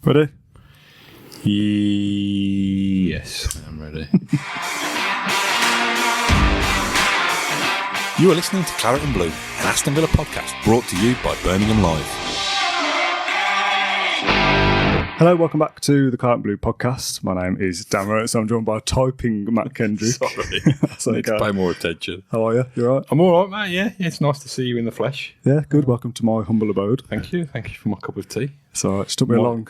Ready? Yes, I'm ready. You are listening to Claret and Blue, an Aston Villa podcast brought to you by Birmingham Live. Hello, welcome back to the Claret and Blue podcast. My name is Dan Rolinson. I'm joined by typing Mat Kendrick. Sorry, That's I need to okay. pay more attention. How are you? You all right? I'm all right, mate. Yeah, it's nice to see you in the flesh. Yeah, good. Welcome to my humble abode. Thank you for my cup of tea. So it took me a long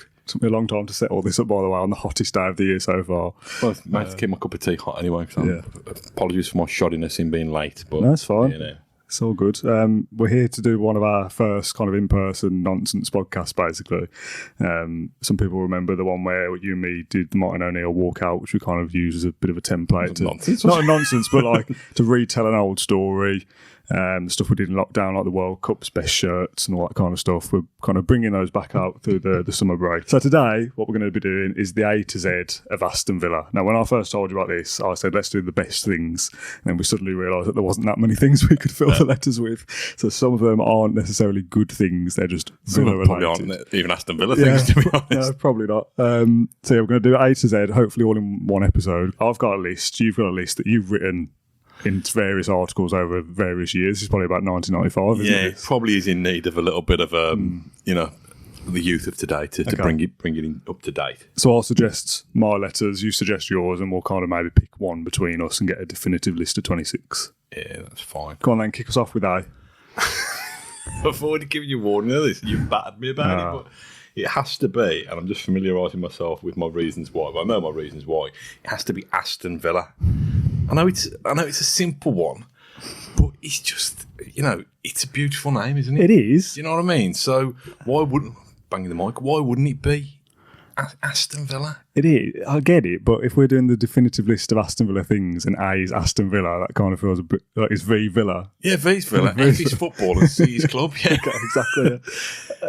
time to set all this up, by the way, on the hottest day of the year so far. Well, it's nice to keep my cup of tea hot anyway. So apologies for my shoddiness in being late, but No, it's fine. You know. It's all good. We're here to do one of our first kind of in-person nonsense podcasts, basically. Some people remember the one where you and me did the Martin O'Neill walkout, which we kind of used as a bit of a template. Nonsense. Not a nonsense, but like to retell an old story. The stuff we did in lockdown, like the World Cup's best shirts and all that kind of stuff. We're kind of bringing those back out through the summer break. So today, what we're going to be doing is the A to Z of Aston Villa. Now, when I first told you about this, I said, let's do the best things. And then we suddenly realised that there wasn't that many things we could fill the letters with. So some of them aren't necessarily good things. They're just Villa related. Probably aren't even Aston Villa things, to be honest. No, probably not. So yeah, we're going to do A to Z, hopefully all in one episode. I've got a list. You've got a list that you've written in various articles over various years. It's probably about 1995, isn't it? It probably is in need of a little bit of, you know, the youth of today to bring it in up to date. So I'll suggest my letters, you suggest yours, and we'll kind of maybe pick one between us and get a definitive list of 26. Yeah, that's fine. Go on then, kick us off with A. I've already given you warning of this. You've battered me about it, but it has to be, and I'm just familiarising myself with my reasons why. But I know my reasons why. It has to be Aston Villa. I know it's a simple one, but it's just, you know, it's a beautiful name, isn't it? It is. You know what I mean? So why wouldn't it be Aston Villa? It is. I get it, but if we're doing the definitive list of Aston Villa things and A is Aston Villa, that kind of feels a bit like it's V Villa. Yeah, V's Villa. F is football and C is club. Yeah, Exactly.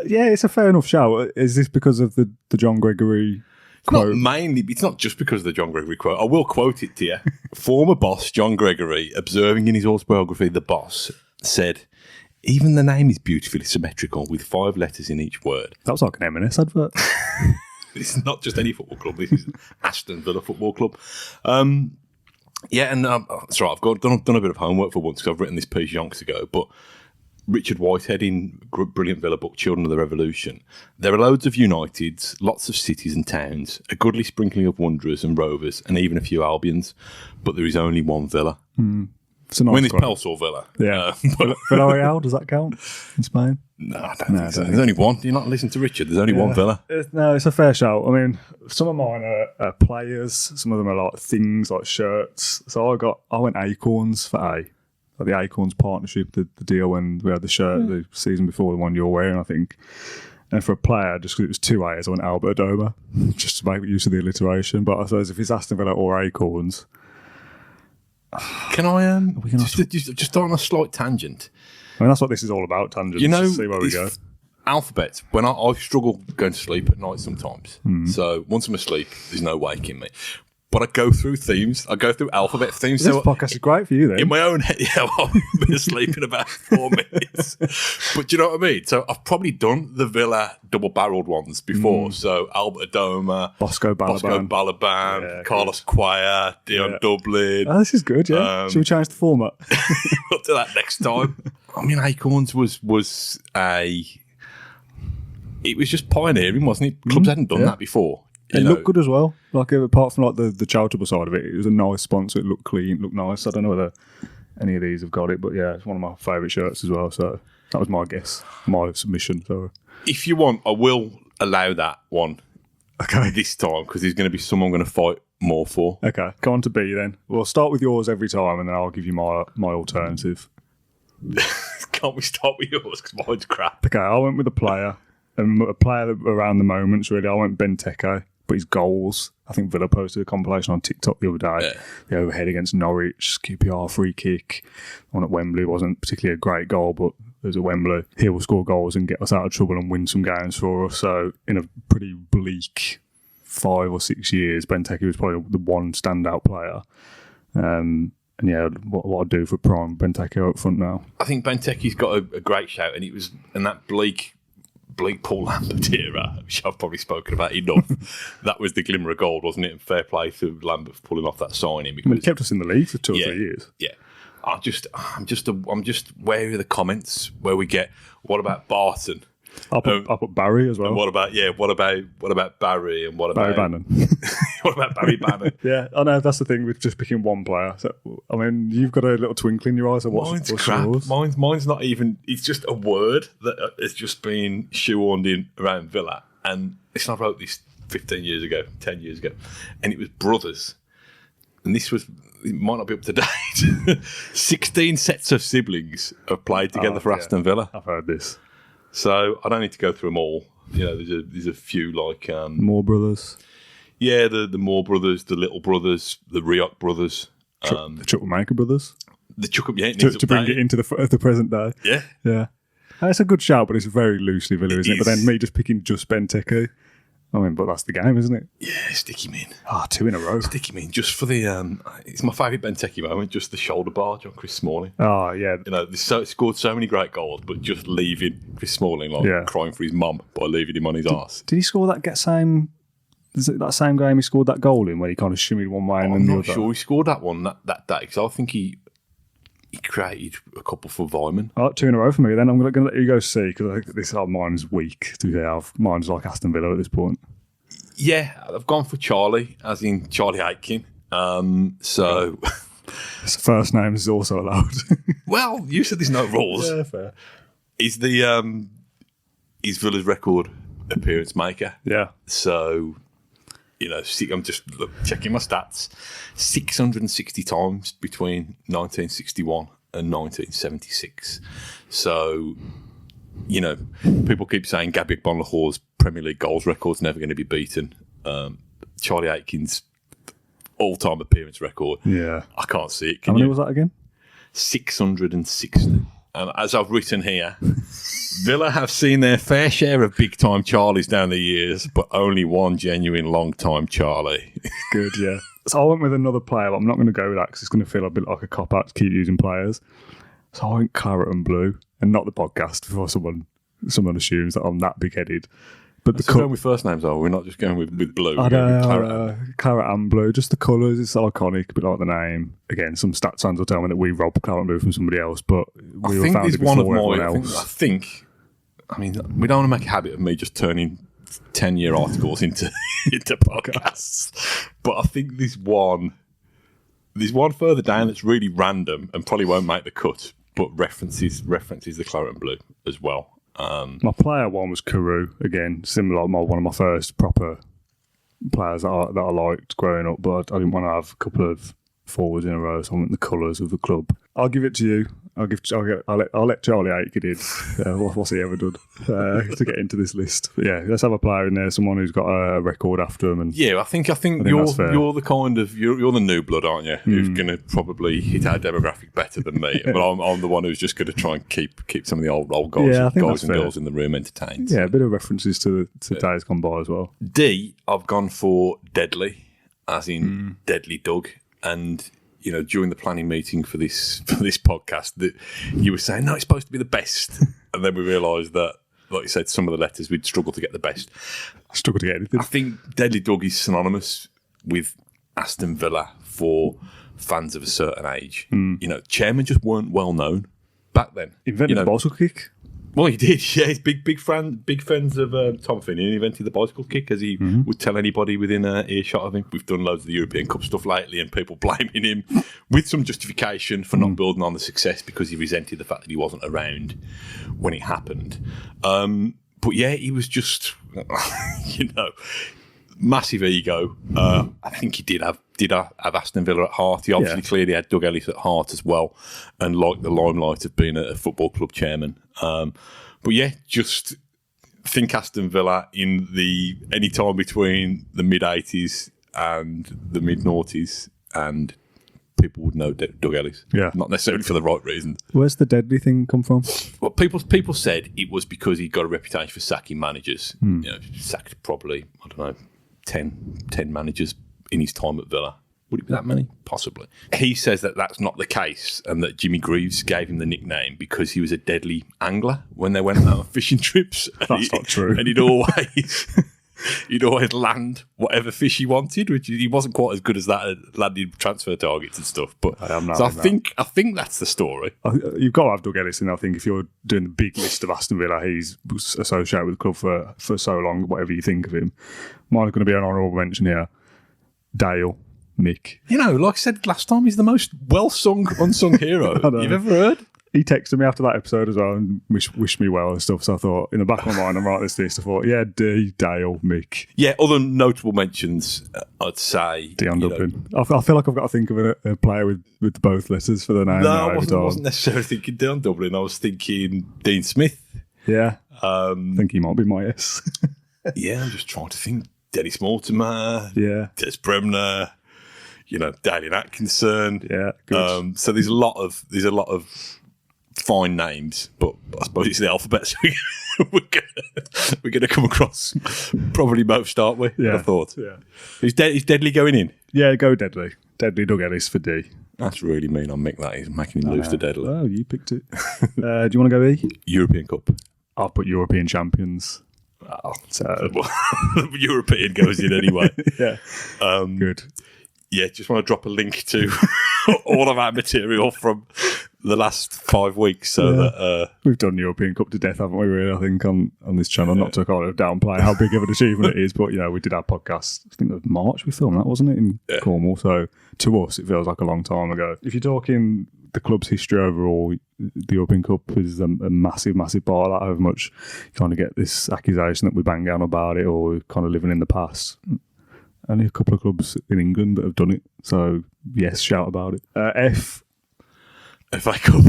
Yeah, it's a fair enough shout. Is this because of the John Gregory quote? It's not just because of the John Gregory quote. I will quote it to you. Former boss John Gregory, observing in his autobiography, The Boss, said, "Even the name is beautifully symmetrical with 5 letters in each word." That was like an M&S advert. This is not just any football club. This is Aston Villa Football Club. That's right. I've done a bit of homework for once because I've written this piece yonks ago. But Richard Whitehead in brilliant Villa book, Children of the Revolution. There are loads of Uniteds, lots of cities and towns, a goodly sprinkling of Wanderers and Rovers, and even a few Albions. But there is only one Villa. It's a nice It's quote. Pelsall Villa. Yeah. But Villarreal, does that count in Spain? no, I don't think so. There's only one. Do you not listen to Richard? There's only one Villa. No, it's a fair shout. I mean, some of mine are players. Some of them are like things, like shirts. So I went Acorns for A. Like the Acorns partnership, the deal when we had the shirt the season before, the one you're wearing, I think. And for a player, just because it was 2 A's, I went Albert Adoma, just to make use of the alliteration. But I suppose if it's Aston Villa or Acorns... Can I just on a slight tangent? I mean, that's what this is all about, tangents. You know, see where we go. Alphabet. When I struggle going to sleep at night sometimes. So once I'm asleep, there's no waking me. But I go through themes. I go through alphabet themes. This So podcast is great for you then. in my own head, I'll be asleep in about 4 minutes. But do you know what I mean? So I've probably done the Villa double-barrelled ones before. So Albert Adoma, Bosco Balaban. Yeah, Carlos Quaya, Dion Dublin. Oh, this is good, yeah. Should we change the format? We'll do that next time. I mean, Acorns was it was just pioneering, wasn't it? Clubs hadn't done that before. It looked good as well. Like apart from like the charitable side of it, it was a nice sponsor. It looked clean, looked nice. I don't know whether any of these have got it, but yeah, it's one of my favourite shirts as well. So that was my guess, my submission. So if you want, I will allow that one. Okay, this time because there's going to be someone I'm going to fight more for. Okay, go on to B then. We'll start with yours every time, and then I'll give you my alternative. Can't we start with yours because mine's crap? Okay, I went with a player, and a player around the moments. Really, I went Benteke. But his goals, I think Villa posted a compilation on TikTok the other day. Yeah. The overhead against Norwich, QPR free kick. One at Wembley wasn't particularly a great goal, but there's a Wembley. He will score goals and get us out of trouble and win some games for us. So in a pretty bleak 5 or 6 years, Benteke was probably the one standout player. And yeah, what I'd do for prime Benteke up front now. I think Benteke's got a great shout, and that bleak bleak Paul Lambert era, which I've probably spoken about enough. That was the glimmer of gold, wasn't it? And fair play to Lambert for pulling off that signing. Because it kept us in the league for 2 or 3 years. Yeah. I'm just wary of the comments where we get, what about Barton? I'll put Barry as well. And what about Barry and what about Barry Bannon? What about Barry Bannon? Yeah, I know that's the thing with just picking one player. So, I mean, you've got a little twinkle in your eyes. Mine's crap. Yours? Mine's not even. It's just a word that has just been shoehorned in around Villa, and I wrote this 15 years ago, 10 years ago, and it was brothers, and this was. It might not be up to date. 16 sets of siblings have played together for Aston Villa. I've heard this. So I don't need to go through them all. You know, there's a few like Moore brothers. Yeah, the Moore brothers, the Little brothers, the Rioch brothers, the Chuckmaker brothers. The Chuckmaker to bring it into the present day. Yeah. It's a good shout, but it's very loosely Villa, isn't it? But then me just picking just Benteke. I mean, but that's the game, isn't it? Yeah, stick him in. 2 in a row. Stick him in just for the. It's my favourite Benteke moment, just the shoulder barge on Chris Smalling. Oh, yeah. You know, scored so many great goals, but just leaving Chris Smalling crying for his mum by leaving him on his arse. Did he score that same? Is it that same game he scored that goal in when he kind of shimmied one way and then the other? I'm not sure he scored that one that day because I think he created a couple for Vyman. 2 in a row for me. Then I'm going to let you go see because I think this mine's weak. To be fair, mine's like Aston Villa at this point. Yeah, I've gone for Charlie, as in Charlie Aitken. So his first name is also allowed. Well, you said there's no rules. Yeah, fair. He's he's Villa's record appearance maker. Yeah. So, you know, I'm just checking my stats. 660 times between 1961 and 1976. So, you know, people keep saying Gabriel Bonlahor's Premier League goals record's never going to be beaten. Charlie Aitken's all-time appearance record. Yeah. I can't see it. How many was that again? 660. And as I've written here, Villa have seen their fair share of big-time Charlies down the years, but only one genuine long-time Charlie. Good, yeah. So I went with another player, but I'm not going to go with that because it's going to feel a bit like a cop-out to keep using players. So I went Claret and Blue, and not the podcast before someone assumes that I'm that big-headed. But the going with first names, are we? We're not just going with blue. I know, Claret and Blue. Just the colours, it's iconic, a bit like the name. Again, some stats fans will tell me that we robbed Claret and Blue from somebody else, but we were found it before everyone else. I mean, we don't want to make a habit of me just turning 10-year articles into podcasts. But I think there's one further down that's really random and probably won't make the cut, but references the Claret and Blue as well. My player one was Carew, again, similar, one of my first proper players that I liked growing up, but I didn't want to have a couple of forwards in a row, so I went the colours of the club. I'll give it to you. I'll let Charlie Aitken in. What's he ever done to get into this list? But yeah, let's have a player in there, someone who's got a record after him. And yeah, I think you're the kind of you're the new blood, aren't you? Who's going to probably hit our demographic better than me. But I'm the one who's just going to try and keep some of the old guys and girls in the room entertained. Yeah, a bit of references to days gone by as well. D, I've gone for Deadly, as in Deadly Doug, and. You know, during the planning meeting for this podcast, that you were saying, no, it's supposed to be the best. And then we realised that, like you said, some of the letters, we'd struggle to get the best. I struggle to get anything. I think Deadly Doug is synonymous with Aston Villa for fans of a certain age. You know, chairmen just weren't well known back then. Invented the bicycle kick. Well, he did, yeah. He's big friends of Tom Finney. He invented the bicycle kick, as he would tell anybody within earshot of him. We've done loads of the European Cup stuff lately, and people blaming him with some justification for not building on the success because he resented the fact that he wasn't around when it happened. But yeah, he was just, you know, massive ego. I think he did have Aston Villa at heart. He obviously clearly had Doug Ellis at heart as well, and liked the limelight of being a football club chairman. But yeah, just think Aston Villa in any time between the mid-80s and the mid-noughties, and people would know Doug Ellis. Yeah, not necessarily for the right reasons. Where's the Deadly thing come from? Well, people said it was because he got a reputation for sacking managers. You know, sacked probably, I don't know, 10 managers in his time at Villa. Would it be that many? Possibly. He says that that's not the case and that Jimmy Greaves gave him the nickname because he was a deadly angler when they went on fishing trips. That's not true. And he'd always land whatever fish he wanted, which he wasn't quite as good as that at landing transfer targets and stuff. But I think that's the story. You've got to have Doug Ellis in. I think if you're doing the big list of Aston Villa, he's associated with the club for so long. Whatever you think of him, mine's going to be an honourable mention here. Dale. Mick. You know, like I said last time, he's the most well-sung, unsung hero you've ever heard. He texted me after that episode as well and wished me well and stuff. So I thought, in the back of my mind, I'm writing this list. I thought, yeah, Dale, Mick. Yeah, other notable mentions, I'd say. Dion Dublin. I feel like I've got to think of a player with both letters for the name. No, I wasn't necessarily thinking Dion Dublin. I was thinking Dean Smith. Yeah. I think he might be my S. Yeah, I'm just trying to think. Dennis Mortimer. Yeah. Des Bremner. You know, Dalian Atkinson. Yeah, good. So there's a lot of fine names, but I suppose it's the alphabet, so we're gonna come across probably most, aren't we? Yeah. I thought. Yeah. Is Deadly going in? Yeah, go Deadly. Deadly Doug Ellis for D. That's really mean on Mick, that is, making him lose to Deadly. Oh, you picked it. Do you want to go E? European Cup. I'll put European champions. Oh, European goes in anyway. Yeah. Good. Yeah, just want to drop a link to all of our material from the last 5 weeks. So that we've done European Cup to death, haven't we? Really, I think on this channel. Not to kind of downplay how big of an achievement it is, but we did our podcast. I think it was March we filmed that, wasn't it, in Cornwall? So to us, it feels like a long time ago. If you're talking the club's history overall, the European Cup is a massive, massive part of that. However much you kind of get this accusation that we bang on about it or we're kind of living in the past. Only a couple of clubs in England that have done it. So, yes, shout about it. F. FA Cup.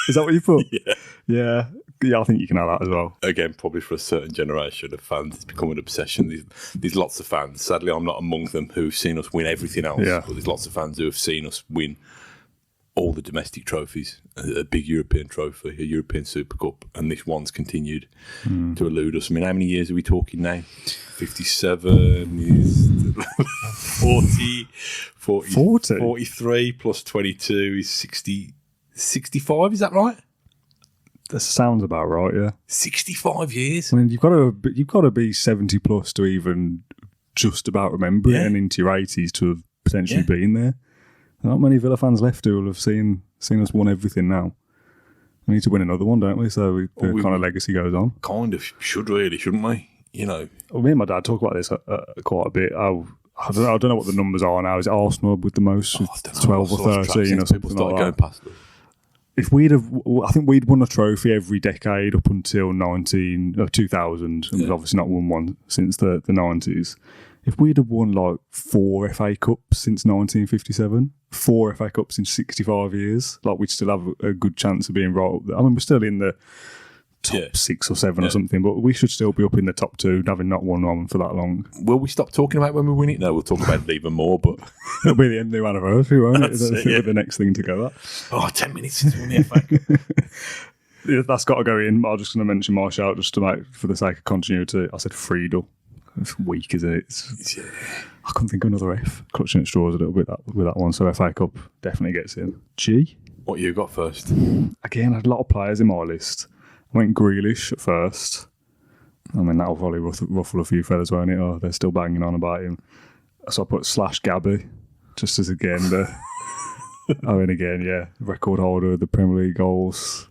Is that what you put? Yeah. Yeah, I think you can have that as well. Again, probably for a certain generation of fans, it's become an obsession. There's lots of fans. Sadly, I'm not among them who've seen us win everything else. Yeah. But there's lots of fans who have seen us win all the domestic trophies, a big European trophy, a European Super Cup, and this one's continued to elude us. I mean, how many years are we talking now? 57 is 40, 43 plus 22 is 60, 65, is that right? That sounds about right, yeah. 65 years. I mean, you've got to be 70 plus to even just about remember it, and into your 80s to have potentially been there. Not many Villa fans left who will have seen us won everything now. We need to win another one, don't we? So the kind of legacy goes on. Kind of should really, shouldn't we? You know. Well, me and my dad talk about this quite a bit. I don't know what the numbers are now. Is it Arsenal with the most, with 12 or 13 or something like that? Past them. If I think we'd won a trophy every decade up until 2000, and we've obviously not won one since the 90s. If we'd have won like 4 FA Cups since 1957, 4 FA Cups in 65 years, like we'd still have a good chance of being right up there. I mean, we're still in the top 6 or 7 or something, but we should still be up in the top 2, having not won one for that long. Will we stop talking about when we win it? No, we'll talk about it even more, but... It'll be the end of the anniversary, won't it? That's the next thing to go at. 10 minutes since we won the FA Cup. Yeah, that's got to go in. I'm just going to mention my shout just to make, for the sake of continuity. I said Friedel. It's weak, isn't it? I couldn't think of another F. Clutching at straws a little bit with that one. So FA Cup definitely gets in. G. What you got first? Again, I had a lot of players in my list. I went Grealish at first. I mean, that'll probably ruffle a few feathers, won't it? Oh, they're still banging on about him. So I put /Gabby, just as again record holder of the Premier League goals.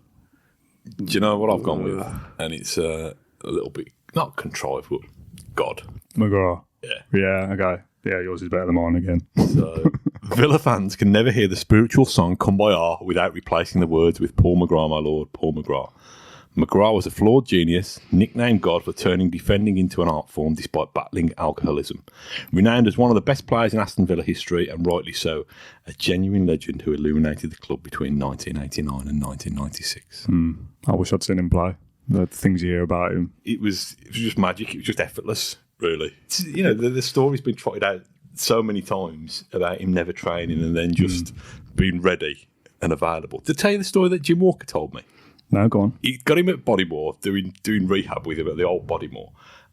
Do you know what I've gone with? And it's a little bit not contrived, but God. McGrath. Yeah. Okay. Yeah, yours is better than mine again. So, Villa fans can never hear the spiritual song Come By Our without replacing the words with Paul McGrath, my lord, Paul McGrath. McGrath was a flawed genius, nicknamed God for turning defending into an art form despite battling alcoholism. Renowned as one of the best players in Aston Villa history, and rightly so, a genuine legend who illuminated the club between 1989 and 1996. I wish I'd seen him play. The things you hear about him. It was just magic. It was just effortless, really. You know, the story's been trotted out so many times about him never training and then just being ready and available. To tell you the story that Jim Walker told me. No, go on. He got him at Bodymore, doing rehab with him at the old Bodymore.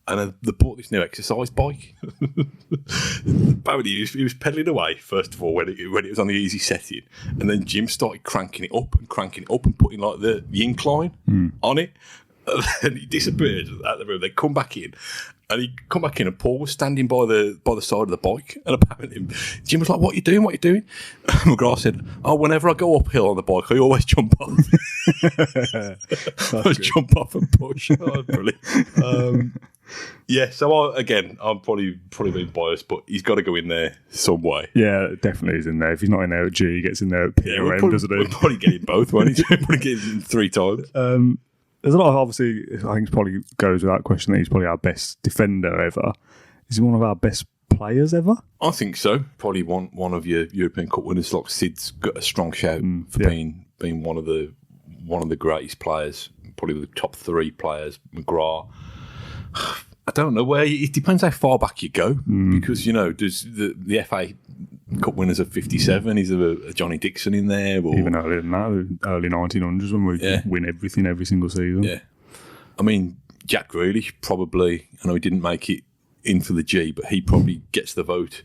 And they bought this new exercise bike. Apparently, he was pedalling away, first of all, when it was on the easy setting. And then Jim started cranking it up and putting like the incline on it. And he disappeared out the room. They come back in. And he come back in, and Paul was standing by the side of the bike. And apparently, Jim was like, "What are you doing? What are you doing?" McGrath said, "Oh, whenever I go uphill on the bike, I always jump off. Jump off and push." Oh, brilliant. Yeah. So I'm probably being biased, but he's got to go in there some way. Yeah, definitely he's in there. If he's not in there at G, he gets in there at P or M, doesn't he? We'll probably get him both, won't he? We'll probably get him 3 times. There's a lot of, obviously, I think it probably goes without question that he's probably our best defender ever. Is he one of our best players ever? I think so. Probably one of your European Cup winners. Like Sid's got a strong shout for being one of the greatest players. Probably the top 3 players. McGrath. I don't know where. It depends how far back you go, because there's the FA Cup winners of 57. Is there a Johnny Dixon in there? Or, even earlier than that, early 1900s when we win everything every single season. Yeah, I mean Jack Grealish probably. I know he didn't make it in for the G, but he probably gets the vote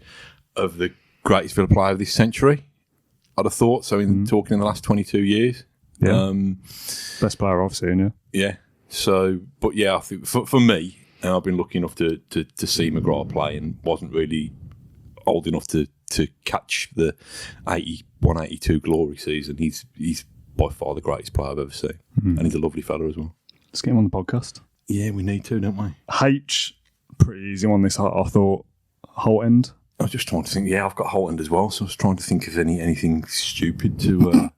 of the greatest Villa player of this century. I'd have thought so. Talking in the last 22 years, best player I've seen. Yeah. So, but yeah, I think for me, and I've been lucky enough to see McGrath play, and wasn't really old enough to catch the 81-82 glory season. He's by far the greatest player I've ever seen, and he's a lovely fella as well. Let's get him on the podcast. Yeah, we need to, don't we? H, pretty easy on this. I thought Holt End. I was just trying to think. Yeah, I've got Holt End as well, so I was trying to think of anything stupid to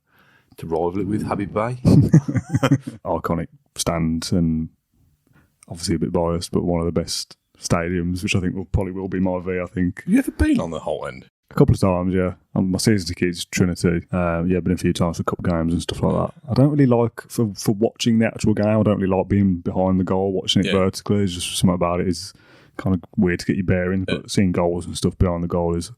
rival it with. Habib Bey, iconic stand, and obviously a bit biased, but one of the best stadiums, which I think will be my V. I think. Have you ever been on the Holt End? A couple of times, yeah. My season ticket's Trinity. Been a few times for cup games and stuff like that. I don't really like, for watching the actual game, I don't really like being behind the goal, watching it vertically. There's just something about it is kind of weird to get your bearings, but seeing goals and stuff behind the goal is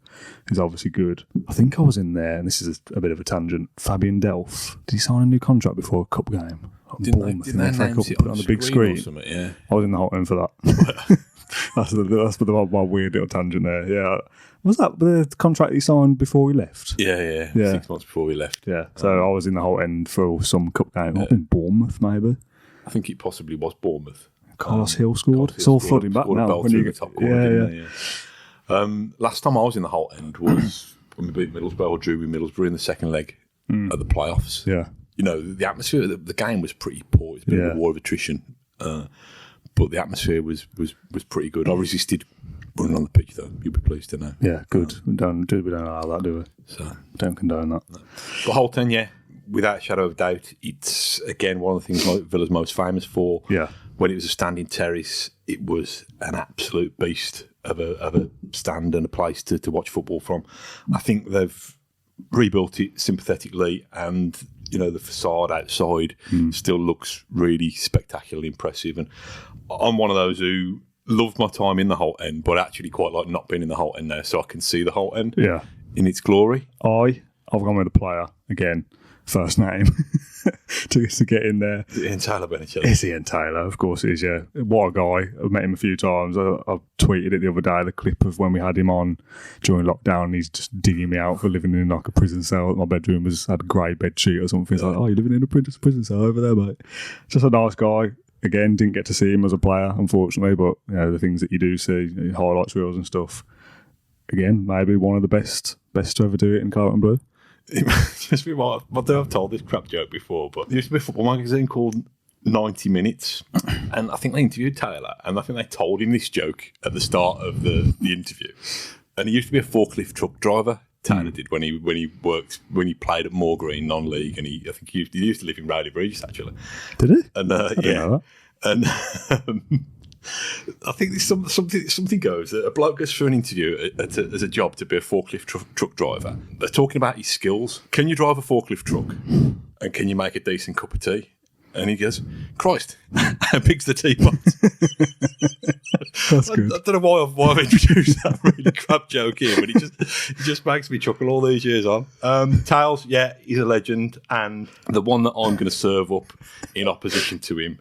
obviously good. I think I was in there, and this is a bit of a tangent, Fabian Delph. Did he sign a new contract before a cup game? Didn't they announce it put it on the big screen? Yeah. I was in the Holt End for that. That's my weird little tangent there. Yeah. Was that the contract he signed before we left? Yeah. 6 months before we left. Yeah. So I was in the Holt End for some cup game. I've been Bournemouth, maybe. I think it possibly was Bournemouth. Carlos Hill scored. It's all flooding back now. When you get top corner, last time I was in the Holt End was when we beat Middlesbrough, or drew with Middlesbrough in the second leg of the playoffs. Yeah. The atmosphere, the game was pretty poor. It's been a war of attrition. But the atmosphere was pretty good. I resisted running on the pitch, though. You'll be pleased to know. Yeah, good. We don't allow that, do we? So don't condone that. No. But Holt End, without a shadow of a doubt, it's again one of the things like Villa's most famous for. Yeah. When it was a standing terrace, it was an absolute beast of a stand and a place to watch football from. I think they've rebuilt it sympathetically, and the facade outside still looks really spectacularly impressive. And I'm one of those who loved my time in the Holt End, but actually quite like not being in the Holt End now, so I can see the Holt End in its glory. I've gone with the player again, first name, to get in there. Ian Taylor Benicelli. It's Ian Taylor, of course it is, yeah. What a guy. I've met him a few times. I tweeted it the other day, the clip of when we had him on during lockdown, and he's just digging me out for living in like a prison cell. My bedroom had a grey bed sheet or something. It's like, you're living in a prison cell over there, mate. Just a nice guy. Again, didn't get to see him as a player, unfortunately, but the things that you do see, highlights reels and stuff. Again, maybe one of the best to ever do it in Carlton Blue. It must be what I've told this crap joke before, but there used to be a football magazine called 90 Minutes, and I think they interviewed Taylor, and I think they told him this joke at the start of the interview. And he used to be a forklift truck driver. Taylor did when he played at Moor Green non-league, and I think he used to live in Rowley Bridge actually. Did he? And I didn't know that. And I think there's something goes that a bloke goes through an interview as a job to be a forklift truck driver. They're talking about his skills. Can you drive a forklift truck? And can you make a decent cup of tea? And he goes, Christ, how big's the teapot? That's good. I don't know why I've introduced that really crap joke here, but it just makes me chuckle all these years on. Tails, he's a legend, and the one that I'm going to serve up in opposition to him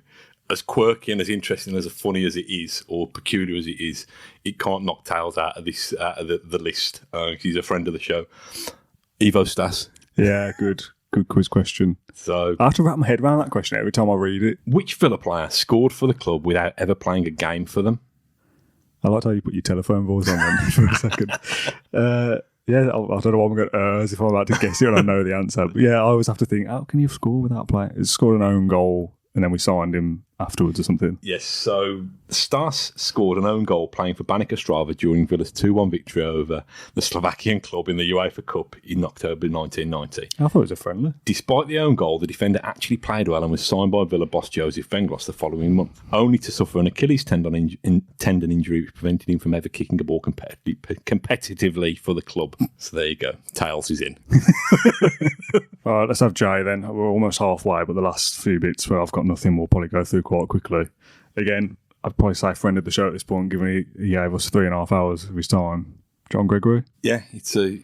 as quirky and as interesting, as funny as it is, or peculiar as it is, it can't knock Tails out of the list. He's a friend of the show. Evo Stas. Yeah, good quiz question. So I have to wrap my head around that question every time I read it. Which Villa player scored for the club without ever playing a game for them? I like how you put your telephone voice on then for a second. Yeah, I don't know what I'm going to as if I'm about to guess it and I know the answer. But yeah, I always have to think, how can you score without playing? He scored an own goal and then we signed him afterwards or something. Yes, so Stas scored an own goal playing for Baník Ostrava during Villa's 2-1 victory over the Slovakian club in the UEFA Cup in October 1990. I thought it was a friendly. Despite the own goal, the defender actually played well and was signed by Villa boss Josef Venglos the following month, only to suffer an Achilles tendon injury which prevented him from ever kicking a ball competitively for the club. So there you go. Tails is in. All right, let's have Jay then. We're almost halfway, but the last few bits where I've got nothing, we'll probably go through quite quickly. Again, I'd probably say friend of the show at this point, given he gave us 3.5 hours of his time. John Gregory? Yeah, it's a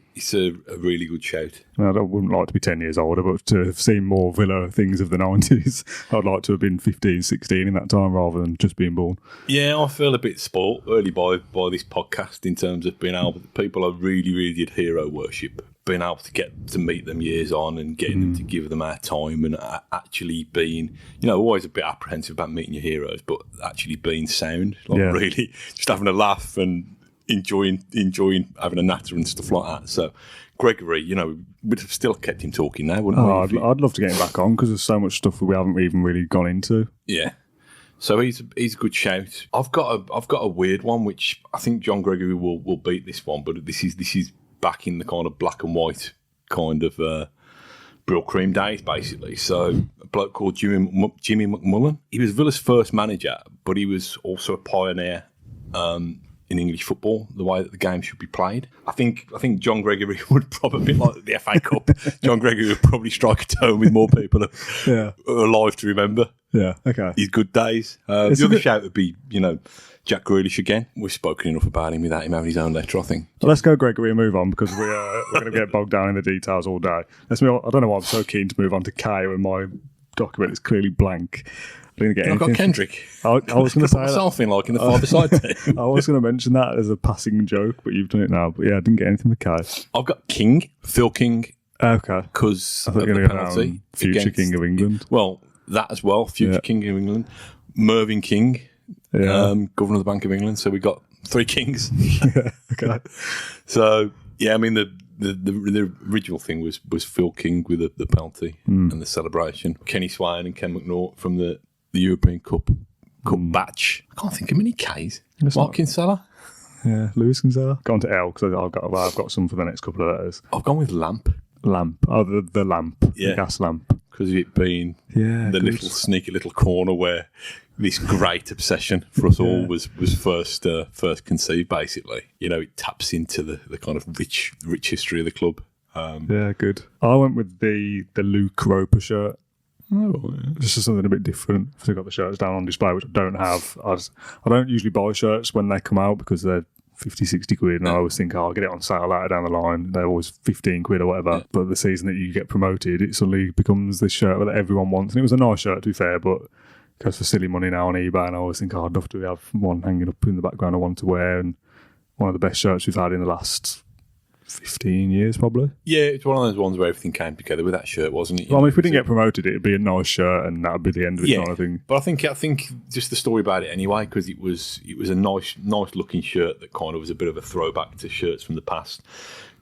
really good shout. I wouldn't like to be 10 years older, but to have seen more Villa things of the 90s, I'd like to have been 15, 16 in that time rather than just being born. Yeah, I feel a bit spoilt early by this podcast in terms of being able to, people I really, really did hero worship, being able to get to meet them years on and getting them to give them our time and actually being, always a bit apprehensive about meeting your heroes, but actually being sound, really just having a laugh and enjoying having a natter and stuff like that. So Gregory, we'd have still kept him talking now, wouldn't we? I'd love to get him back on because there's so much stuff that we haven't even really gone into. Yeah. So he's a good shout. I've got a weird one which I think John Gregory will beat this one, but this is back in the kind of black and white kind of Brill Cream days, basically. So a bloke called Jimmy McMullen. He was Villa's first manager, but he was also a pioneer in English football, the way that the game should be played. I think John Gregory would probably, like the FA Cup, John Gregory would probably strike a tone with more people alive to remember. Yeah, okay. His good days. The other shout would be, Jack Grealish again. We've spoken enough about him without him having his own letter, I think. Well, let's go Gregory and move on because we're going to get bogged down in the details all day. I don't know why I'm so keen to move on to K when my document is clearly blank. I've got Kendrick. I was going to say myself in the 5-a-side team. I was going to mention that as a passing joke, but you've done it now. But yeah, I didn't get anything with Kai. I've got Phil King. Okay. Because of the penalty. Future King of England. Well, that as well. Future King of England. Mervyn King, Governor of the Bank of England. So we got 3 kings. Yeah, okay. So, yeah, I mean, the original thing was Phil King with the penalty and the celebration. Kenny Swain and Ken McNaught from the European Cup batch. I can't think of many Ks. Mark Kinsella? Yeah, Lewis Kinsella. Gone to L because I've got some for the next couple of letters. I've gone with Lamp. Oh, the lamp. Yeah. The gas lamp. Because of it being the little sneaky little corner where this great obsession for us all was first conceived, basically. It taps into the kind of rich history of the club. Yeah, good. I went with the Luke Roper shirt. Oh, this is something a bit different. I've still got the shirts down on display, which I don't have. I don't usually buy shirts when they come out because they're 50, 60 quid, and I always think, I'll get it on sale later down the line. They're always 15 quid or whatever. Yeah. But the season that you get promoted, it suddenly becomes this shirt that everyone wants. And it was a nice shirt, to be fair, but it goes for silly money now on eBay, and I always think, I'd love to have one hanging up in the background I want to wear, and one of the best shirts we've had in the last 15 years, probably. Yeah, it's one of those ones where everything came together with that shirt, wasn't it? Well, if we didn't get promoted, it'd be a nice shirt, and that'd be the end of it, kind of thing. But I think just the story about it anyway, because it was a nice looking shirt that kind of was a bit of a throwback to shirts from the past.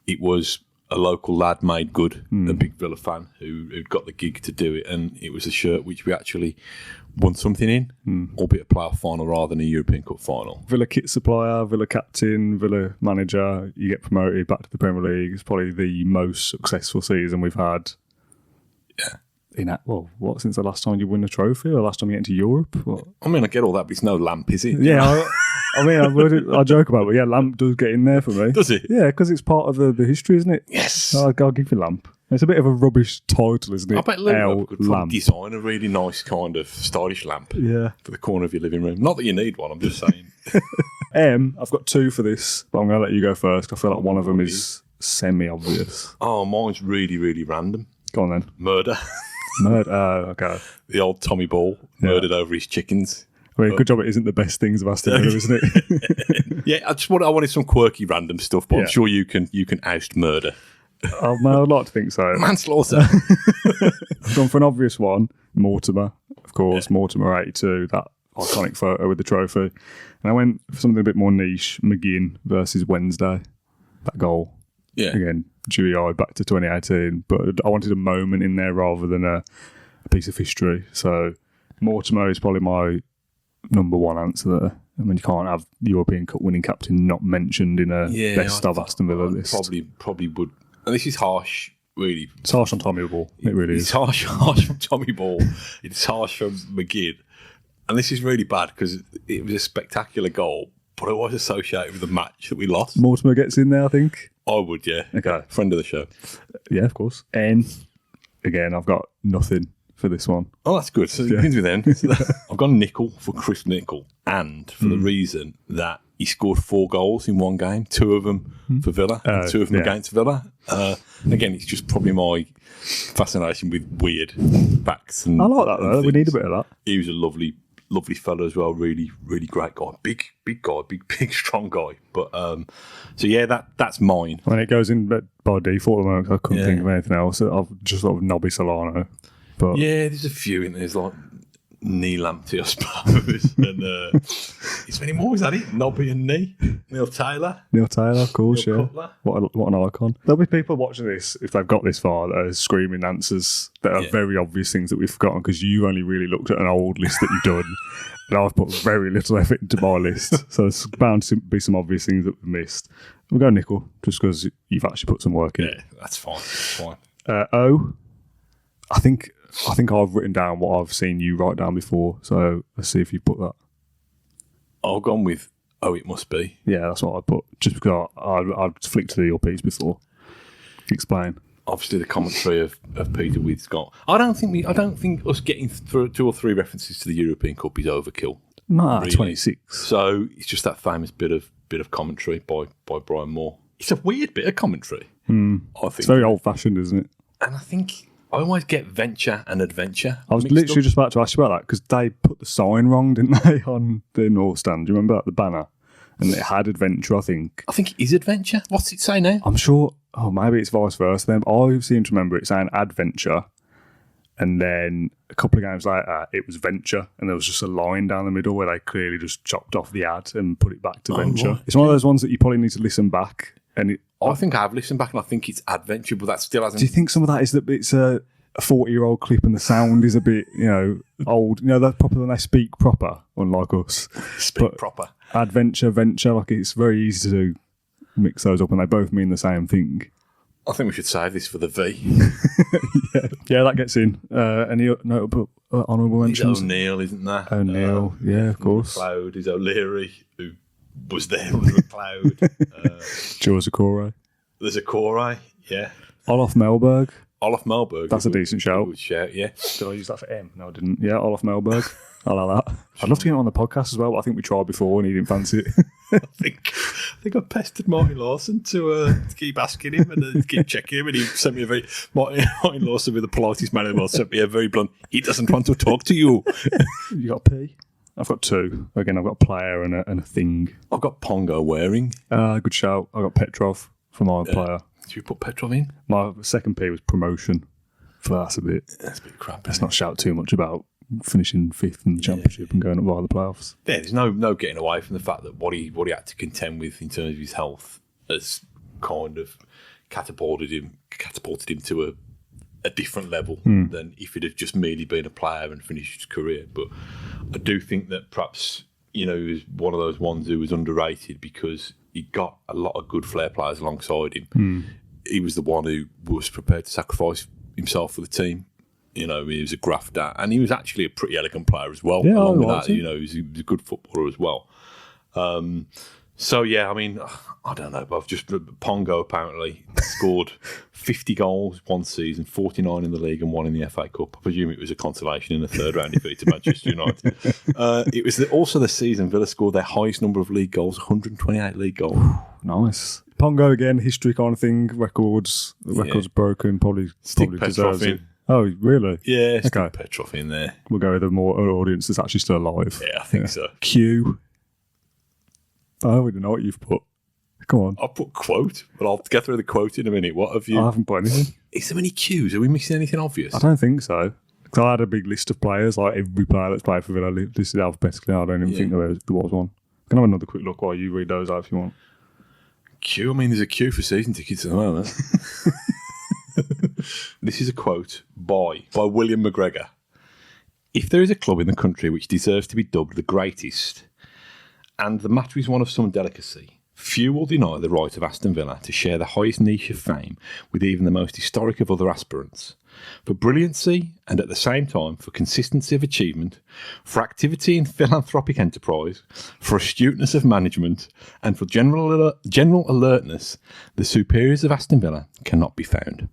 It was a local lad made good, a big Villa fan who'd got the gig to do it, and it was a shirt which we actually won something in, albeit a playoff final rather than a European Cup final. Villa kit supplier, Villa captain, Villa manager, you get promoted back to the Premier League. It's probably the most successful season we've had. Yeah. Since the last time you win a trophy or the last time you get into Europe? What? I mean, I get all that, but it's no Lamp, is it? Yeah, I joke about it, but yeah, Lamp does get in there for me. Does it? Yeah, because it's part of the history, isn't it? Yes. I'll give you Lamp. It's a bit of a rubbish title, isn't it? I bet Luke could probably design a really nice kind of stylish lamp for the corner of your living room. Not that you need one, I'm just saying. I've got 2 for this, but I'm going to let you go first. I feel like one of them is semi-obvious. Oh, mine's really, really random. Go on then. Murder. Okay. The old Tommy Ball murdered over his chickens. I mean, good job it isn't the best things of Aston Villa, isn't it? Yeah, I wanted some quirky random stuff, but I'm sure you can oust murder. Oh, man, I'd like to think so. Manslaughter. I've gone for an obvious one. Mortimer, of course. Mortimer 82, that iconic photo with the trophy. And I went for something a bit more niche. McGinn versus Wednesday. That goal. Yeah. Again, dewy-eyed back to 2018. But I wanted a moment in there rather than a piece of history. So Mortimer is probably my number one answer there. I mean, you can't have the European Cup winning captain not mentioned in a best of Aston Villa list. Probably would. And this is harsh, really. It's harsh on Tommy Ball. It really is. It's harsh from Tommy Ball. It's harsh from McGinn. And this is really bad because it was a spectacular goal, but I was associated with the match that we lost. Mortimer gets in there, I think. I would, yeah. Okay. Friend of the show. Yeah, of course. And again, I've got nothing for this one. Oh, that's good. So it begins with N. I've got a nickel for Chris Nickel, and for the reason that he scored 4 goals in one game, 2 of them for Villa, and 2 of them against Villa. Again, it's just probably my fascination with weird facts. And I like that, though. We need a bit of that. He was a lovely fellow as well. Really, really great guy. Big guy. Big, strong guy. But, so yeah, that's mine. I mean, it goes in by default at the moment 'cause I couldn't think of anything else. I've just sort of Knobby Solano. But yeah, there's a few in there. There's like Neil Lamptey, I suppose. And is there any more? Is that it? Knobby and Neil Taylor. Neil Taylor, of course, Neil yeah. Cutler. What an icon. There'll be people watching this, if they've got this far, that are screaming answers that are very obvious things that we've forgotten because you only really looked at an old list that you've done. And I've put very little effort into my list. So there's bound to be some obvious things that we've missed. We'll go Nickel, just because you've actually put some work in. Yeah, that's fine. O, I think I've written down what I've seen you write down before, so let's see if you put that. I've gone with it must be. Yeah, that's what I put, just because I'd flicked through your piece before. Explain. Obviously, the commentary of Peter with Scott. I don't think us getting through 2 or 3 references to the European Cup is overkill. Nah, really. 26. So it's just that famous bit of commentary by Brian Moore. It's a weird bit of commentary. I think It's very old-fashioned, isn't it? and I think I always get venture and adventure. I was literally just about to ask you about that because they put the sign wrong, didn't they, on the North Stand? Do you remember that, the banner? And it had adventure, I think. I think it is adventure. What's it say now? I'm sure. Oh, maybe it's vice versa then. I seem to remember it saying adventure. And then a couple of games later, it was venture. And there was just a line down the middle where they clearly just chopped off the ad and put it back to venture. Right. It's one of those ones that you probably need to listen back. And I think I've listened back and I think it's adventure, but that still hasn't. Do you think some of that is that it's a 40-year-old clip and the sound is a bit, old? They're proper when they speak proper, unlike us. Speak proper. Adventure, venture, like it's very easy to mix those up and they both mean the same thing. I think we should save this for the V. Yeah, that gets in. Any notable honourable mentions? There's O'Neill, isn't there? O'Neill, yeah, of course. McLeod is O'Leary, who was there under McLeod. Joe Zakore. There's a Corey, yeah. Olaf Melberg. Olaf Melberg. That's a decent shout. Good shout, yeah. Did I use that for M? No, I didn't. Yeah, Olaf Melberg. I like that. I'd love to get him on the podcast as well, but I think we tried before and he didn't fancy it. I think I pestered Martin Lawson to keep asking him and keep checking him, and he sent me Martin Lawson with the politest man in the world sent me a very blunt, he doesn't want to talk to you. You got a P? I've got 2. Again, I've got a player and a thing. I've got Pongo wearing. Good shout. I've got Petrov for my player. Did you put Petrov in? My second P was promotion. So that's a bit crap. Let's not shout too much about finishing 5th in the Championship and going up via the playoffs. Yeah, there's no getting away from the fact that what he had to contend with in terms of his health has kind of catapulted him to a different level than if he'd have just merely been a player and finished his career. But I do think that perhaps he was one of those ones who was underrated because he got a lot of good flair players alongside him. He was the one who was prepared to sacrifice himself for the team. He was a grafter, and he was actually a pretty elegant player as well. Yeah, along with that, he was a good footballer as well. So yeah, I mean, I don't know, but I've just Pongo apparently scored 50 goals one season, 49 in the league and 1 in the FA Cup. I presume it was a consolation in the third round defeat to Manchester United. It was also the season Villa scored their highest number of league goals, 128 league goals. Nice. Pongo again, history kind of thing. Records broken. Probably deserves it. Oh, really? Yeah, stick Okay. Petrov in there. We'll go with a more an audience that's actually still alive. Yeah, I think so. Q. Oh, we don't know what you've put. Come on. I'll put quote, but I'll get through the quote in a minute. What have you? I haven't put anything. Is there any cues? Are we missing anything obvious? I don't think so. Because I had a big list of players, like every player that's played for Villa listed alphabetically. I don't even think there was one. Can I have another quick look while you read those out if you want? Queue? I mean, there's a queue for season tickets at the moment. This is a quote by William McGregor. If there is a club in the country which deserves to be dubbed the greatest, and the matter is one of some delicacy, few will deny the right of Aston Villa to share the highest niche of fame with even the most historic of other aspirants. For brilliancy and at the same time for consistency of achievement, for activity in philanthropic enterprise, for astuteness of management, and for general alertness, the superiors of Aston Villa cannot be found.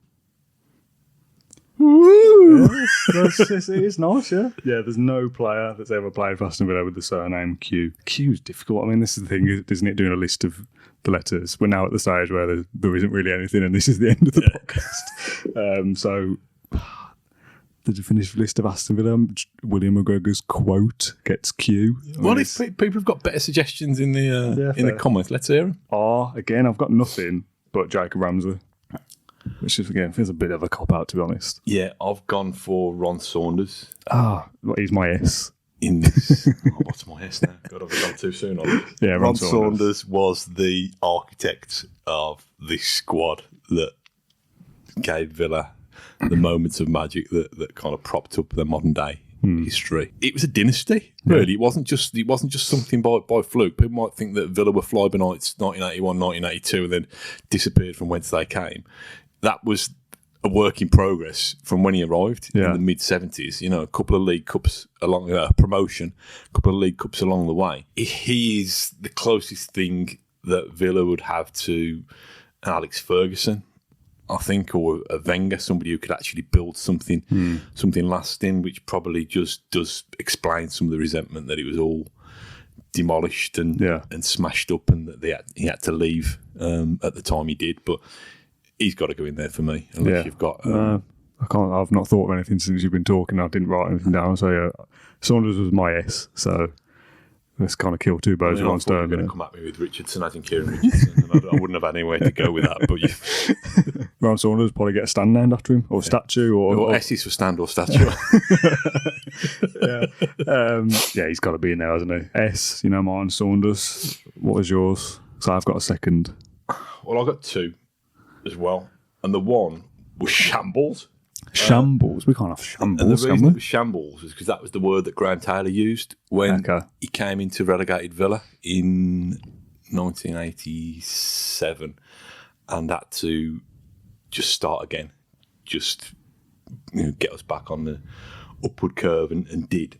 Woo! It is nice, yeah. Yeah, there's no player that's ever played for Aston Villa with the surname Q. Q's difficult. I mean, this is the thing, isn't it, doing a list of the letters? We're now at the stage where there isn't really anything, and this is the end of the podcast. So, the definitive list of Aston Villa, William McGregor's quote gets Q. Well, if people have got better suggestions in the comments, let's hear them. Again, I've got nothing but Jacob Ramsey. Which is, again, feels a bit of a cop-out, to be honest. Yeah, I've gone for Ron Saunders. He's my S. In this. What's my S now? God, I've gone too soon on this. Yeah, Ron Saunders was the architect of this squad that gave Villa the moments of magic that kind of propped up their modern-day history. It was a dynasty, really. It wasn't just something by fluke. People might think that Villa were fly-by-nights 1981, 1982 and then disappeared from whence they came. That was a work in progress from when he arrived in the mid-70s. You know, a couple of League Cups along promotion, a couple of League Cups along the way. He is the closest thing that Villa would have to Alex Ferguson, I think, or a Wenger, somebody who could actually build something lasting, which probably just does explain some of the resentment that it was all demolished and smashed up, and that he had to leave at the time he did. But he's got to go in there for me, unless you've got... I can't. I've not thought of anything since you've been talking. I didn't write anything down. So Saunders was my S. So let's kind of kill two birds with one stone. You're going to come at me with Richardson, as in Kieran Richardson, and I wouldn't have had anywhere to go with that. But Ron Saunders probably get a stand named after him, or statue, or S's for stand or statue. He's got to be in there, hasn't he? S. Mine Saunders. What was yours? So I've got a second. Well, I got two as well, and the one was shambles. Shambles. We can't have shambles. And the reason it was shambles is because that was the word that Graham Taylor used when he came into relegated Villa in 1987 and had to just start again, just get us back on the upward curve, and did.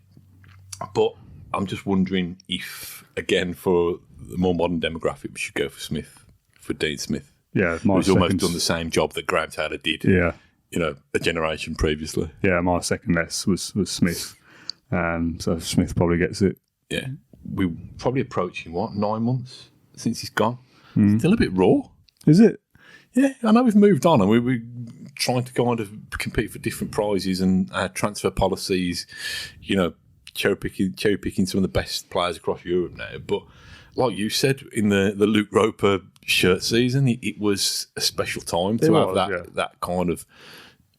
But I'm just wondering if, again, for the more modern demographic, we should go for Smith, for Dean Smith. Yeah, who's almost done the same job that Graham Taylor did. Yeah. A generation previously. Yeah, my second S was Smith. So Smith probably gets it. Yeah. We're probably approaching, 9 months since he's gone. Still a bit raw. Is it? Yeah, I know we've moved on and we're trying to kind of compete for different prizes and transfer policies, cherry picking some of the best players across Europe now. But like you said, in the Luke Roper shirt season, it was a special time to have that kind of,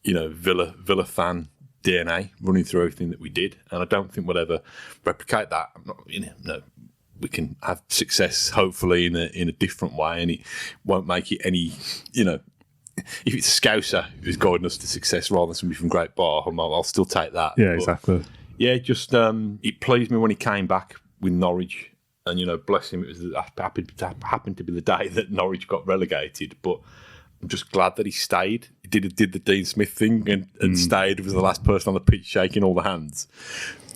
Villa fan DNA running through everything that we did. And I don't think we'll ever replicate that. We can have success, hopefully, in a different way, and it won't make it any, if it's a Scouser who's guiding us to success rather than somebody from Great Bar, I'll still take that. Yeah, exactly. Yeah, just it pleased me when he came back with Norwich. And, bless him, it was happened to be the day that Norwich got relegated. But I'm just glad that he stayed. He did the Dean Smith thing and stayed. Was the last person on the pitch shaking all the hands,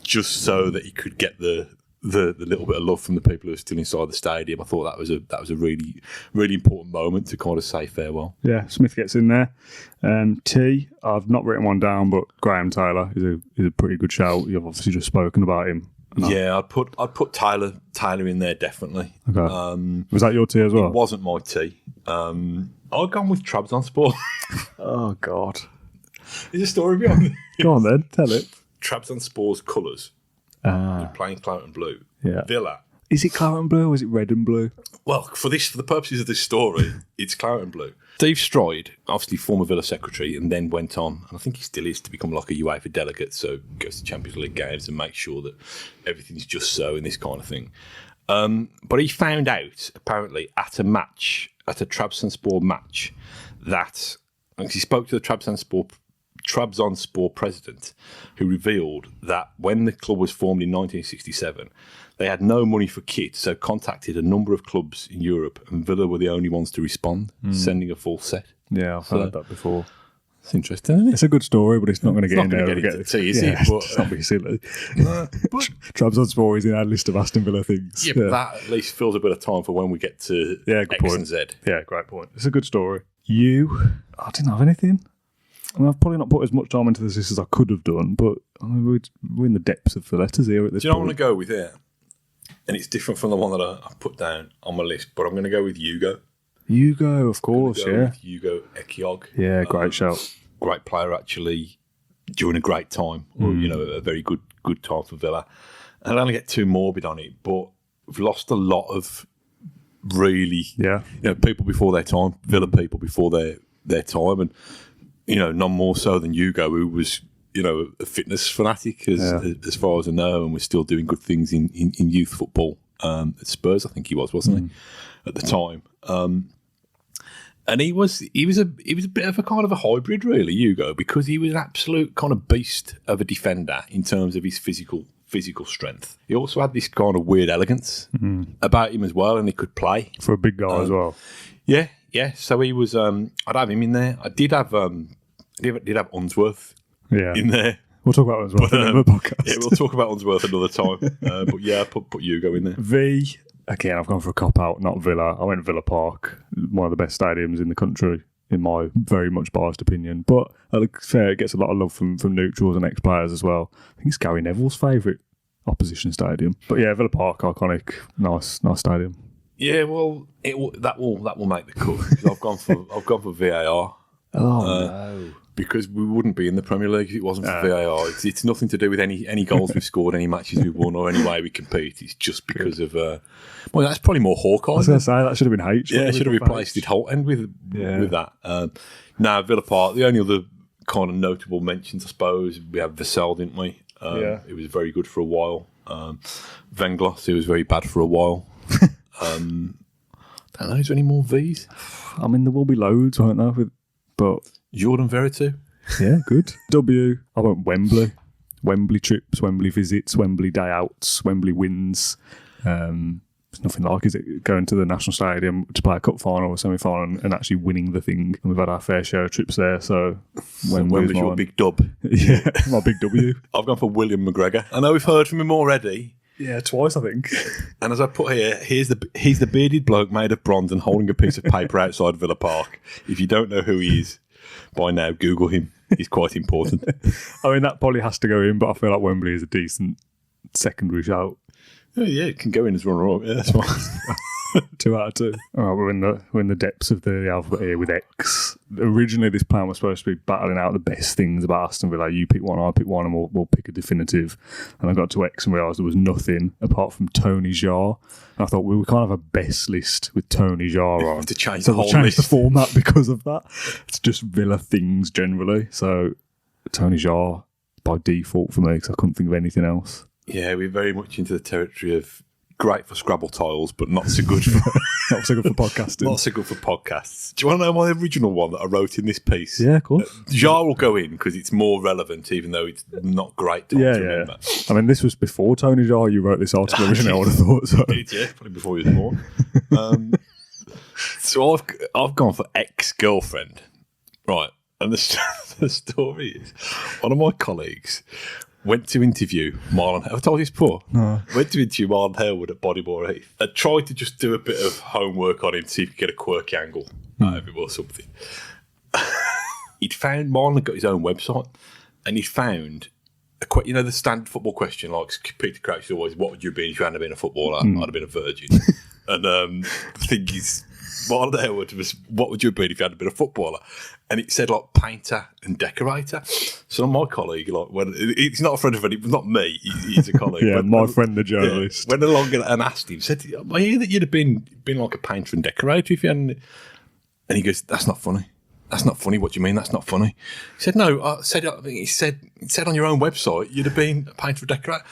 just so that he could get the little bit of love from the people who are still inside the stadium. I thought that was a really, really important moment to kind of say farewell. Yeah, Smith gets in there. T, I've not written one down, but Graham Taylor is a pretty good shout. You've obviously just spoken about him. No. Yeah, I'd put Taylor in there definitely. Okay. Was that your T as well? It wasn't my T. I'd gone with Trabzonspor. Oh God. There's a story behind it. Go on then, tell it. Trabzonspor's colours. They're playing Claret and Blue. Yeah. Villa. Is it claret and blue or is it red and blue? Well, for the purposes of this story, it's Claret and Blue. Steve Stride, obviously former Villa secretary, and then went on, and I think he still is, to become like a UEFA delegate, so goes to Champions League games and makes sure that everything's just so and this kind of thing. But he found out, apparently, at a Trabzonspor match, that he spoke to the Trabzonspor president, who revealed that when the club was formed in 1967, they had no money for kit, so contacted a number of clubs in Europe, and Villa were the only ones to respond, sending a full set. Yeah, I've heard that before. It's interesting, isn't it? It's a good story, but it's not going to get in there. Get into tea, is it? It's not be silly. Trabzonspor is in our list of Aston Villa things. Yeah, but that at least fills a bit of time for when we get to good X point. and Z. Yeah, great point. It's a good story. I didn't have anything. I mean, I've probably not put as much time into this as I could have done, but I mean, we're in the depths of the letters here at this point. Do you know what I want to go with here? And it's different from the one that I put down on my list, but I'm going to go with Hugo. Hugo, of course, With Hugo Ekiog. Yeah, great shout. Great player, actually, during a great time, or, a very good time for Villa. And I'll only get too morbid on it, but we've lost a lot of really, people before their time, Villa people before their time, and, none more so than Hugo, who was, a fitness fanatic as far as I know, and was still doing good things in youth football at Spurs. I think he wasn't he, at the time. And he was a bit of a kind of a hybrid, really, Hugo, because he was an absolute kind of beast of a defender in terms of his physical strength. He also had this kind of weird elegance about him as well, and he could play for a big guy as well. Yeah. So he was. I'd have him in there. I did have Unsworth. In there. We'll talk about Unsworth in another podcast. Yeah, we'll talk about Unsworth another time. But yeah, I put Hugo in there. V. Again, I've gone for a cop-out, not Villa. I went Villa Park, one of the best stadiums in the country, in my very much biased opinion. But fair, it gets a lot of love from neutrals and ex-players as well. I think it's Gary Neville's favourite opposition stadium. But yeah, Villa Park, iconic, nice stadium. Yeah, well, that will make the cut. I've gone for VAR. Oh no. Because we wouldn't be in the Premier League if it wasn't for VAR. It's nothing to do with any goals we've scored, any matches we've won, or any way we compete. It's just because of... well, that's probably more Hawkeye. I was going to say, that should have been H. Yeah, it should have replaced Holt with that. Now, Villa Park, the only other kind of notable mentions, I suppose, we have Vassell, didn't we? It was very good for a while. Venglos, it was very bad for a while. Don't know, is there any more Vs? I mean, there will be loads, won't there? But... Jordan Veretout. Yeah, good. W. I went Wembley. Wembley trips, Wembley visits, Wembley day outs, Wembley wins. There's nothing like, is it, going to the National Stadium to play a cup final or semi-final and actually winning the thing. And we've had our fair share of trips there, so Wembley's your big dub. Yeah, my big W. I've gone for William McGregor. I know we've heard from him already. Yeah, twice, I think. And as I put here, he's the bearded bloke made of bronze and holding a piece of paper outside Villa Park. If you don't know who he is, by now, Google him. He's quite important. I mean, that probably has to go in, but I feel like Wembley is a decent secondary shout. Oh, yeah, it can go in as runner-up. Yeah, that's fine. 2 out of 2. All right, we're in the depths of the alphabet here with X. Originally, this plan was supposed to be battling out the best things about Aston Villa. You pick one, I pick one, and we'll pick a definitive. And I got to X and realised there was nothing apart from Tony Jaa. And I thought we were kind of a best list with Tony Jaa on. To change so the whole we'll change list. the format because of that. It's just Villa things generally. So Tony Jaa by default for me because I couldn't think of anything else. Yeah, we're very much into the territory of great for Scrabble tiles, but not so good for not so good for podcasting. Not so good for podcasts. Do you want to know my original one that I wrote in this piece? Yeah, of course. Jaa will go in because it's more relevant, even though it's not great to remember. I mean, this was before Tony Jaa. You wrote this article originally. I would have thought so. Yeah, probably before he was born. So I've gone for ex-girlfriend, right? And the story is, one of my colleagues went to interview Marlon. Have I told you this before? No. Went to interview Marlon Harewood at Bodymore Heath. I tried to just do a bit of homework on him to see if he could get a quirky angle out of him or something. Marlon had got his own website, and he found the standard football question, like Peter Crouch always, what would you have been if you hadn't been a footballer? I'd have been a virgin. And the thing is, Marlon Harewood was, what would you have been if you hadn't been a footballer? And it said like painter and decorator. So my colleague, like when he's not a friend of mine, not me, he's a colleague. Yeah, my friend, the journalist. Went along and asked him, said, I hear that you'd have been like a painter and decorator if you hadn't. And he goes, that's not funny. That's not funny. What do you mean? That's not funny. He said, no. I think it said on your own website you'd have been a painter or decorator.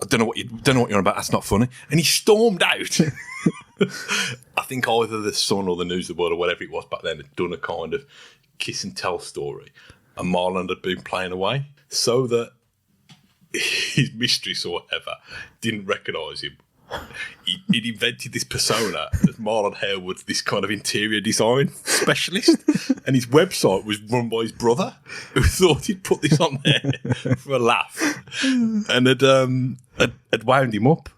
I don't know what you're on about. That's not funny. And he stormed out. I think either the Sun or the News of the World or whatever it was back then had done a kind of kiss and tell story, and Marlon had been playing away, so that his mistress or whatever didn't recognise him. He'd invented this persona as Marlon Harewood, this kind of interior design specialist, and his website was run by his brother, who thought he'd put this on there for a laugh, and had wound him up.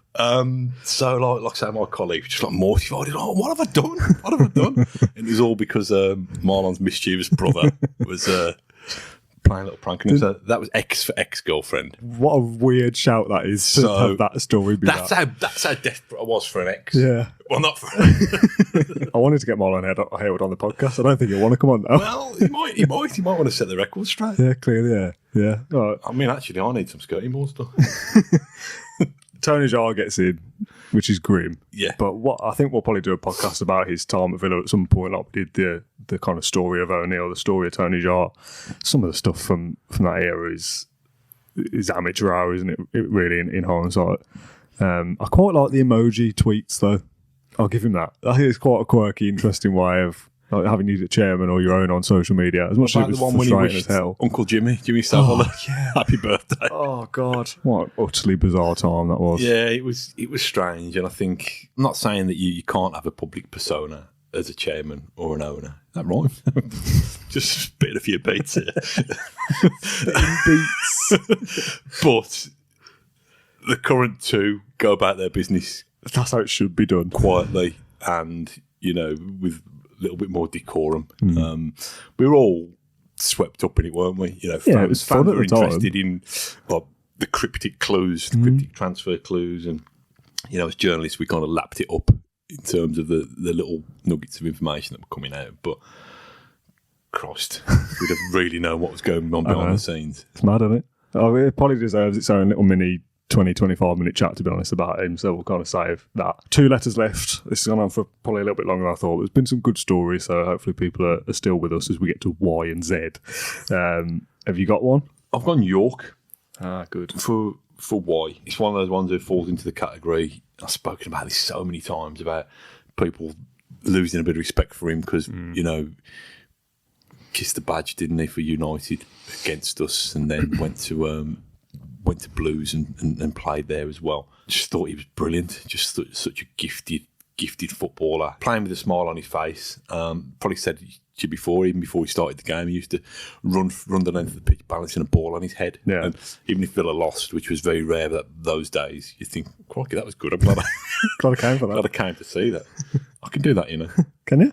So like I say, my colleague was just like mortified. Like, what have I done? What have I done? And it was all because Marlon's mischievous brother was playing a little prank on him. So that was X for ex-girlfriend. What a weird shout that is to have that story be that's how desperate I was for an ex. Yeah. Well, not for I wanted to get Marlon Harewood on the podcast. I don't think he'll want to come on now. Well, he might want to set the record straight. Yeah, clearly, yeah. All right. I mean, actually, I need some skirting boards though. Tony Jarr gets in, which is grim. Yeah. But what I think we'll probably do a podcast about his time at Villa at some point. Like we did the kind of story of O'Neill, the story of Tony Jarr. Some of the stuff from that era is amateur hour, isn't it? Really, in hindsight. I quite like the emoji tweets though. I'll give him that. I think it's quite a quirky, interesting way of having you as chairman or your own on social media. As much as it was frustrating as hell. Uncle Jimmy Savile, happy birthday. Oh God, what an utterly bizarre time that was. Yeah, it was strange, and I think I'm not saying that you can't have a public persona as a chairman or an owner. Is that right? Just spitting a few beats here. Beats. But the current two go about their business. That's how it should be done. Quietly and, with a little bit more decorum. We were all swept up in it, weren't we? It was fun at the time. Interested in the cryptic clues, the cryptic transfer clues, and as journalists, we kind of lapped it up in terms of the little nuggets of information that were coming out. But Christ, we'd have really known what was going on behind the scenes. It's mad, isn't it? It probably deserves its own little mini 20-25 minute chat, to be honest, about him, so we'll kind of save that. 2 letters left. This has gone on for probably a little bit longer than I thought. There's been some good stories, so hopefully people are still with us as we get to Y and Z. Have you got one? I've gone York. Good. For Y. It's one of those ones who falls into the category. I've spoken about this so many times, about people losing a bit of respect for him because, kissed the badge, didn't he, for United against us, and then went to Blues and played there as well. Just thought he was brilliant. Just such a gifted footballer. Playing with a smile on his face. Probably said to you before, even before he started the game, he used to run the length of the pitch balancing a ball on his head. Yeah. And even if Villa lost, which was very rare those days, you think, crikey, that was good. I'm glad I came for that. Glad I came to see that. I can do that, Can you?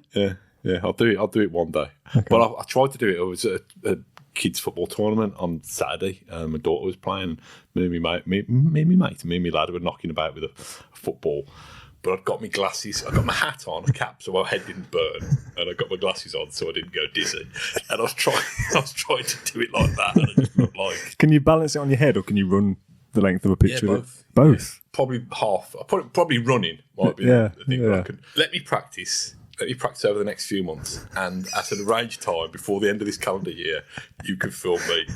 Yeah. I'll do it one day. Okay. But I tried to do it. It was a kids football tournament on Saturday. My daughter was playing. Me and my lad were knocking about with a football. But I'd got my glasses, I got my hat on, a cap, so my head didn't burn, and I got my glasses on so I didn't go dizzy. And I was trying to do it like that, and I just looked like. Can you balance it on your head, or can you run the length of a pitch with both. it? Both. Yeah, probably half. Probably running might be the thing. Yeah. Let me practice over the next few months, and at an arranged time before the end of this calendar year, you can film me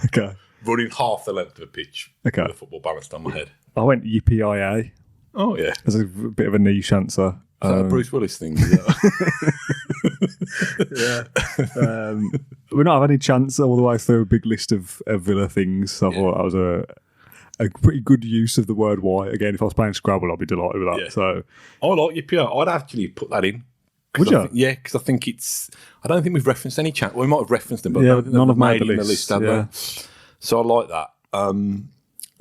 running half the length of a pitch with a football balanced on my head. I went yippee-yi-yay. Oh, yeah. As a bit of a niche answer. Is that a Bruce Willis thing? Yeah. We're not having any chance all the way through a big list of Villa things. So I thought that was a pretty good use of the word Y. Again, if I was playing Scrabble, I'd be delighted with that. Yeah. So I like yippee. I'd actually put that in. Would you? Yeah, because I think I don't think we've referenced any chant. Well, we might have referenced them, but none of made the list, have they? So I like that.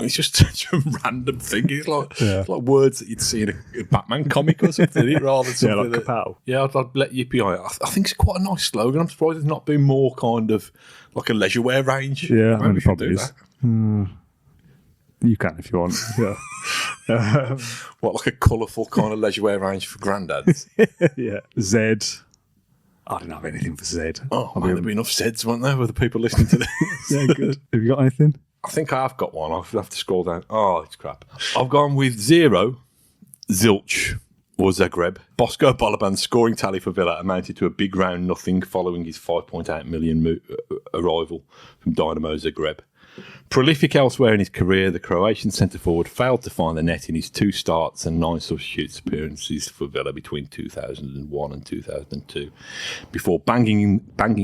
It's just such a random thing. It's like words that you'd see in a Batman comic or something, rather than something like kapow. I'd let yippee. I think it's quite a nice slogan. I'm surprised there's not been more kind of like a leisure wear range. Yeah, maybe it probably is. You can if you want. Yeah. What, like a colourful kind of leisure wear range for granddads? Yeah. Z. I don't have anything for Z. Oh, there'll be enough Zeds, won't there, with the people listening to this? Yeah, good. Have you got anything? I think I have got one. I'll have to scroll down. Oh, it's crap. I've gone with 0, Zilch, or Zagreb. Bosco Balaban's scoring tally for Villa amounted to a big round nothing following his 5.8 million arrival from Dynamo Zagreb. Prolific elsewhere in his career, the Croatian centre-forward failed to find the net in his 2 starts and 9 substitutes appearances for Villa between 2001 and 2002, before banging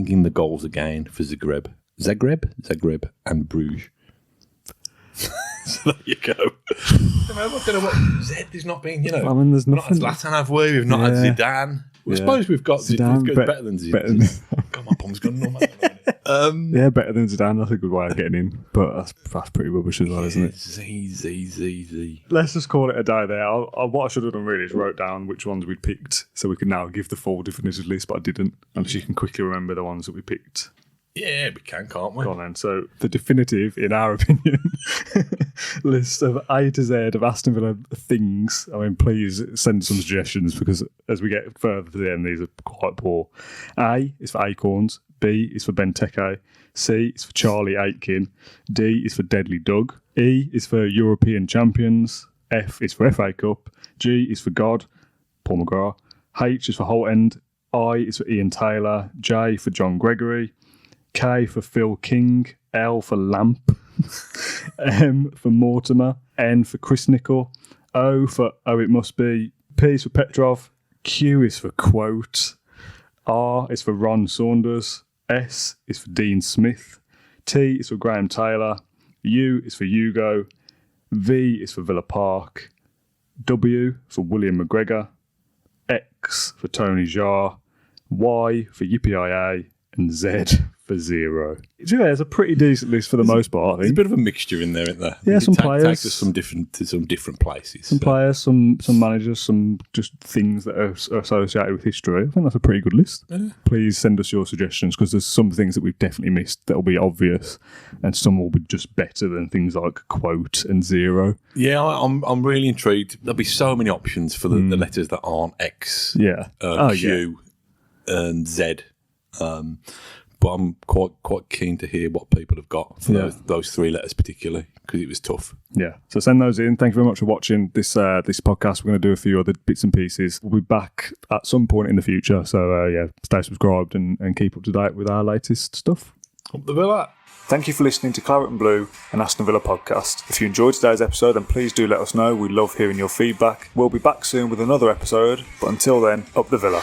in the goals again for Zagreb, and Bruges. So there you go. I don't know what Z has not been, I mean, there's nothing. Not had Zlatan, have we? We've not had Zidane. I suppose we've got Zidane. Better than Zidane. God, my bum's gone numb. Yeah, better than Zidane. That's a good way of getting in, but that's pretty rubbish as well, isn't it? Z. Let's just call it a day there. What I should have done really is wrote down which ones we'd picked, so we can now give the full definitive list, but I didn't. And so you can quickly remember the ones that we picked. Yeah, we can, can't we? Go on then. So the definitive, in our opinion, list of A to Z of Aston Villa things. I mean, please send some suggestions because as we get further to the end, these are quite poor. A is for Acorns. B is for Benteke. C is for Charlie Aitken. D is for Deadly Doug. E is for European Champions. F is for FA Cup. G is for God, Paul McGrath. H is for Holt End. I is for Ian Taylor. J for John Gregory. K for Phil King. L for Lamp. M for Mortimer. N for Chris Nichol. O for Oh It Must Be. P is for Petrov. Q is for Quote. R is for Ron Saunders. S is for Dean Smith. T is for Graham Taylor. U is for Hugo. V is for Villa Park. W for William McGregor. X for Tony Jarr. Y for Yippee-I-A. And Z for 0. Yeah, it's a pretty decent list for the most part, I think. There's a bit of a mixture in there, isn't there? Yeah, some players. Takes us to some different places. Some players, some managers, some just things that are associated with history. I think that's a pretty good list. Yeah. Please send us your suggestions because there's some things that we've definitely missed that will be obvious and some will be just better than things like Quote and 0. Yeah, I'm really intrigued. There'll be so many options for the letters that aren't X, Q, and Z. But I'm quite keen to hear what people have got for those 3 letters particularly because it was tough. Yeah, so send those in. Thank you very much for watching this podcast. We're going to do a few other bits and pieces. We'll be back at some point in the future. So stay subscribed and keep up to date with our latest stuff. Up the Villa. Thank you for listening to Claret and Blue and Aston Villa podcast. If you enjoyed today's episode, then please do let us know. We love hearing your feedback. We'll be back soon with another episode. But until then, up the Villa.